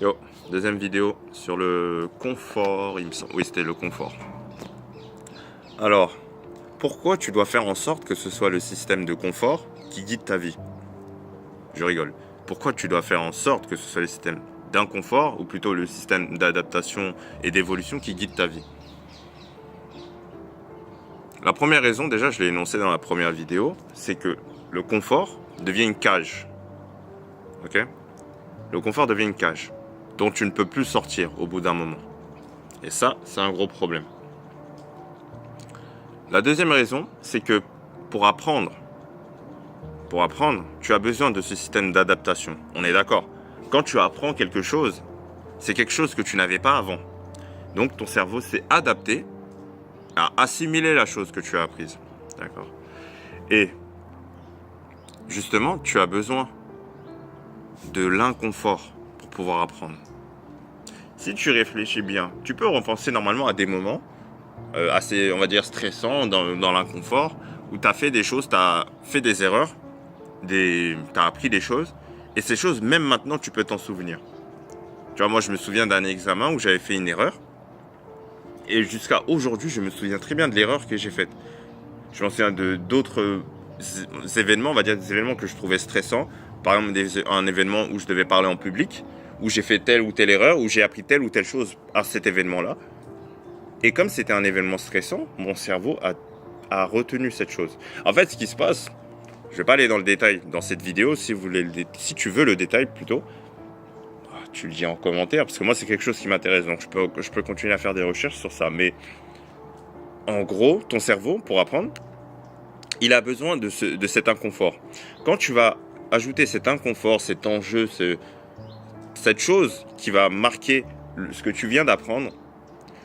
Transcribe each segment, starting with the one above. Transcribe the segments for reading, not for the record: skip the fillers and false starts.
Yo, deuxième vidéo sur le confort, il me semble. Oui, c'était le confort. Alors, pourquoi tu dois faire en sorte que ce soit le système de confort qui guide ta vie? Je rigole. Pourquoi tu dois faire en sorte que ce soit le système d'inconfort, ou plutôt le système d'adaptation et d'évolution qui guide ta vie? La première raison, déjà, je l'ai énoncé dans la première vidéo, c'est que le confort devient une cage. Ok? Le confort devient une cage dont tu ne peux plus sortir au bout d'un moment. Et ça, c'est un gros problème. La deuxième raison, c'est que pour apprendre, tu as besoin de ce système d'adaptation. On est d'accord. Quand tu apprends quelque chose, c'est quelque chose que tu n'avais pas avant. Donc ton cerveau s'est adapté à assimiler la chose que tu as apprise. D'accord. Et justement, tu as besoin de l'inconfort pour pouvoir apprendre. Si tu réfléchis bien, tu peux repenser normalement à des moments assez, on va dire, stressants dans l'inconfort, où tu as fait des choses, tu as fait des erreurs, tu as appris des choses, et ces choses, même maintenant, tu peux t'en souvenir. Tu vois, moi, je me souviens d'un examen où j'avais fait une erreur, et jusqu'à aujourd'hui, je me souviens très bien de l'erreur que j'ai faite. Je m'en souviens d'autres événements, on va dire des événements que je trouvais stressants. Par exemple, un événement où je devais parler en public, où j'ai fait telle ou telle erreur, où j'ai appris telle ou telle chose à cet événement-là. Et comme c'était un événement stressant, mon cerveau a retenu cette chose. En fait, ce qui se passe, je ne vais pas aller dans le détail dans cette vidéo, si si tu veux le détail plutôt, tu le dis en commentaire, parce que moi c'est quelque chose qui m'intéresse, donc je peux continuer à faire des recherches sur ça. Mais en gros, ton cerveau, pour apprendre, il a besoin de cet inconfort. Quand tu vas ajouter cet inconfort, cet enjeu, cette chose qui va marquer ce que tu viens d'apprendre,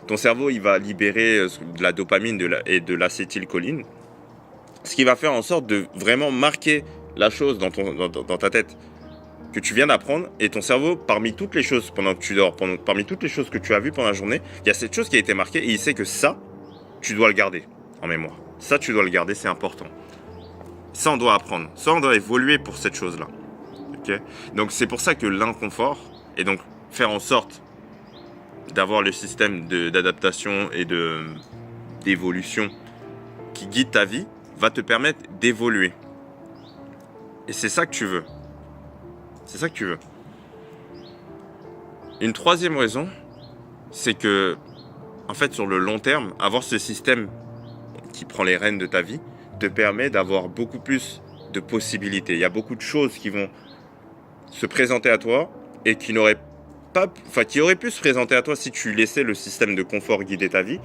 ton cerveau il va libérer de la dopamine et de l'acétylcholine, ce qui va faire en sorte de vraiment marquer la chose dans ta tête que tu viens d'apprendre. Et ton cerveau, parmi toutes les choses pendant que tu dors, parmi toutes les choses que tu as vues pendant la journée, il y a cette chose qui a été marquée et il sait que ça, tu dois le garder en mémoire. Ça, tu dois le garder, c'est important. Ça, on doit apprendre. Ça, on doit évoluer pour cette chose-là. Okay? Donc, c'est pour ça que l'inconfort, et donc faire en sorte d'avoir le système d'adaptation et d'évolution qui guide ta vie, va te permettre d'évoluer. Et c'est ça que tu veux. C'est ça que tu veux. Une troisième raison, c'est que, en fait, sur le long terme, avoir ce système qui prend les rênes de ta vie te permet d'avoir beaucoup plus de possibilités. Il y a beaucoup de choses qui vont se présenter à toi et qui auraient pu se présenter à toi si tu laissais le système de confort guider ta vie,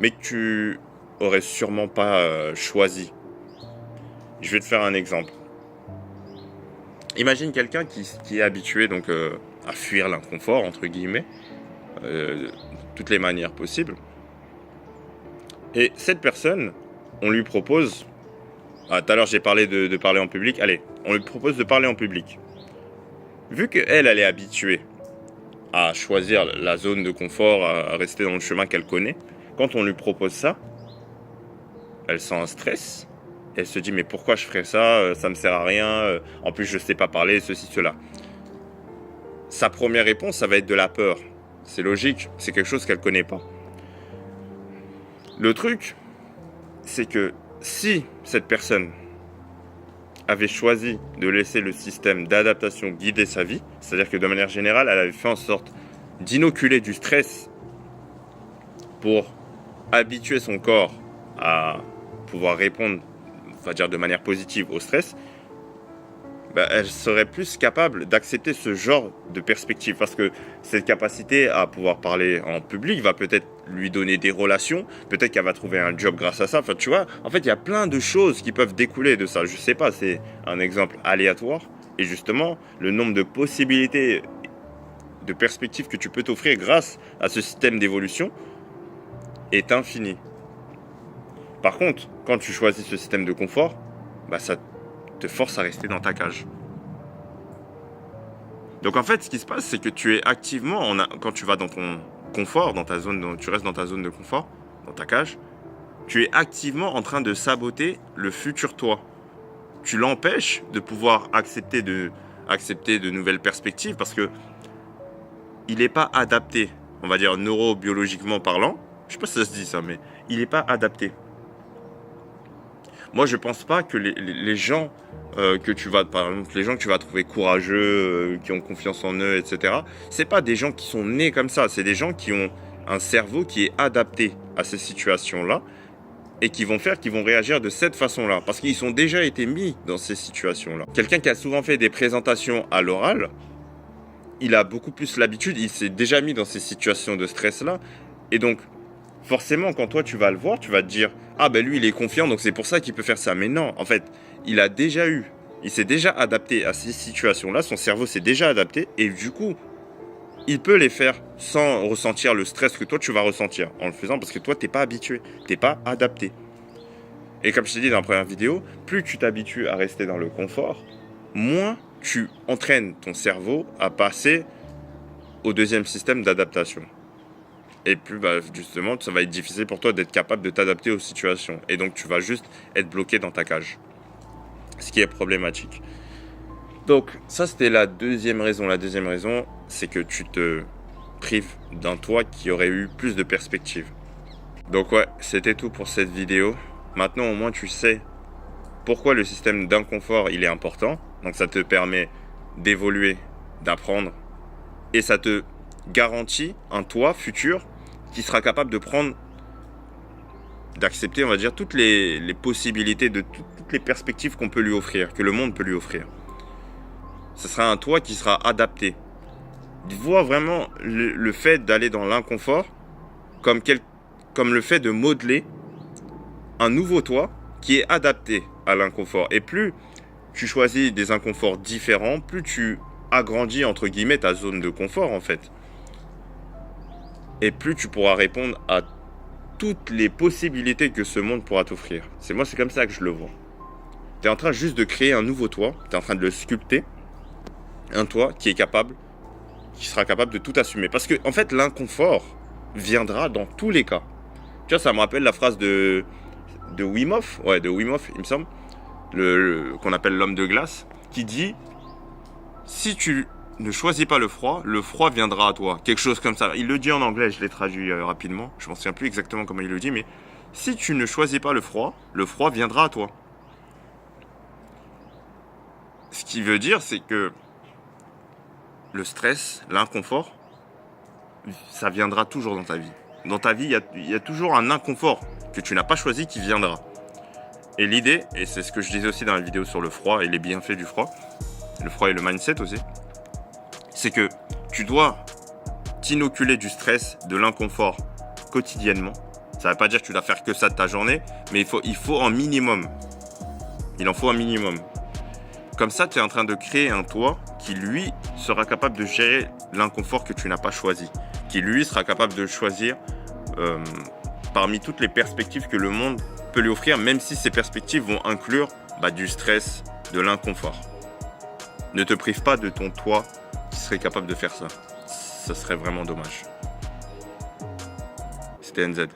mais que tu aurais sûrement pas choisi. Je vais te faire un exemple. Imagine quelqu'un qui est habitué donc à fuir l'inconfort, entre guillemets, de toutes les manières possibles. Et cette personne, on lui propose, tout à l'heure j'ai parlé de parler en public, allez, on lui propose de parler en public. Vu qu'elle est habituée à choisir la zone de confort, à rester dans le chemin qu'elle connaît, quand on lui propose ça, elle sent un stress. Elle se dit mais pourquoi je ferais ça, ça me sert à rien, en plus je sais pas parler, ceci, cela. Sa première réponse, ça va être de la peur. C'est logique, c'est quelque chose qu'elle connaît pas. Le truc, c'est que si cette personne avait choisi de laisser le système d'adaptation guider sa vie, c'est-à-dire que de manière générale, elle avait fait en sorte d'inoculer du stress pour habituer son corps à pouvoir répondre, on va dire de manière positive au stress, elle serait plus capable d'accepter ce genre de perspective, parce que cette capacité à pouvoir parler en public va peut-être lui donner des relations, peut-être qu'elle va trouver un job grâce à ça. Enfin, tu vois, en fait, il y a plein de choses qui peuvent découler de ça. Je sais pas, c'est un exemple aléatoire, et justement, le nombre de possibilités, de perspectives que tu peux t'offrir grâce à ce système d'évolution est infini. Par contre, quand tu choisis ce système de confort, ça te force à rester dans ta cage. Donc en fait, ce qui se passe, c'est que tu es activement, quand tu vas dans ton confort, tu restes dans ta zone de confort, dans ta cage, tu es activement en train de saboter le futur toi. Tu l'empêches de pouvoir accepter de nouvelles perspectives, parce que il n'est pas adapté, on va dire neurobiologiquement parlant. Je sais pas si ça se dit ça, mais il n'est pas adapté. Moi, je pense pas que les gens que tu vas, par exemple, les gens que tu vas trouver courageux, qui ont confiance en eux, etc. C'est pas des gens qui sont nés comme ça. C'est des gens qui ont un cerveau qui est adapté à ces situations-là et qui vont réagir de cette façon-là parce qu'ils ont déjà été mis dans ces situations-là. Quelqu'un qui a souvent fait des présentations à l'oral, il a beaucoup plus l'habitude, il s'est déjà mis dans ces situations de stress-là et donc forcément, quand toi tu vas le voir, tu vas te dire « Ah ben lui il est confiant donc c'est pour ça qu'il peut faire ça ». Mais non, en fait, il s'est déjà adapté à ces situations-là, son cerveau s'est déjà adapté et du coup, il peut les faire sans ressentir le stress que toi tu vas ressentir en le faisant parce que toi t'es pas habitué, t'es pas adapté. Et comme je t'ai dit dans la première vidéo, plus tu t'habitues à rester dans le confort, moins tu entraînes ton cerveau à passer au deuxième système d'adaptation. Et plus justement, ça va être difficile pour toi d'être capable de t'adapter aux situations. Et donc tu vas juste être bloqué dans ta cage. Ce qui est problématique. Donc ça c'était la deuxième raison. La deuxième raison, c'est que tu te prives d'un toi qui aurait eu plus de perspectives. Donc ouais, c'était tout pour cette vidéo. Maintenant au moins tu sais pourquoi le système d'inconfort il est important. Donc ça te permet d'évoluer, d'apprendre. Et ça te garantit un toi futur qui sera capable de prendre, d'accepter, on va dire, toutes les possibilités, de toutes les perspectives qu'on peut lui offrir, que le monde peut lui offrir. Ce sera un toi qui sera adapté. Vois vraiment le fait d'aller dans l'inconfort comme le fait de modeler un nouveau toi qui est adapté à l'inconfort. Et plus tu choisis des inconforts différents, plus tu agrandis, entre guillemets, ta zone de confort, en fait. Et plus tu pourras répondre à toutes les possibilités que ce monde pourra t'offrir. C'est comme ça que je le vois. Tu es en train juste de créer un nouveau toi, tu es en train de le sculpter, un toi qui sera capable de tout assumer. Parce que, en fait, l'inconfort viendra dans tous les cas. Tu vois, ça me rappelle la phrase de Wim Hof, il me semble, qu'on appelle l'homme de glace, qui dit « Si tu ne choisis pas le froid viendra à toi. » Quelque chose comme ça. Il le dit en anglais, je l'ai traduit rapidement. Je ne m'en souviens plus exactement comment il le dit, mais si tu ne choisis pas le froid viendra à toi. Ce qui veut dire, c'est que le stress, l'inconfort, ça viendra toujours dans ta vie. Dans ta vie, il y a toujours un inconfort que tu n'as pas choisi qui viendra. Et l'idée, et c'est ce que je disais aussi dans la vidéo sur le froid et les bienfaits du froid et le mindset aussi, c'est que tu dois t'inoculer du stress, de l'inconfort quotidiennement. Ça ne veut pas dire que tu dois faire que ça de ta journée, mais il faut un minimum. Il en faut un minimum. Comme ça, tu es en train de créer un toi qui, lui, sera capable de gérer l'inconfort que tu n'as pas choisi. Qui, lui, sera capable de choisir parmi toutes les perspectives que le monde peut lui offrir, même si ces perspectives vont inclure du stress, de l'inconfort. Ne te prive pas de ton toi qui serait capable de faire ça. Ce serait vraiment dommage. C'était NZ.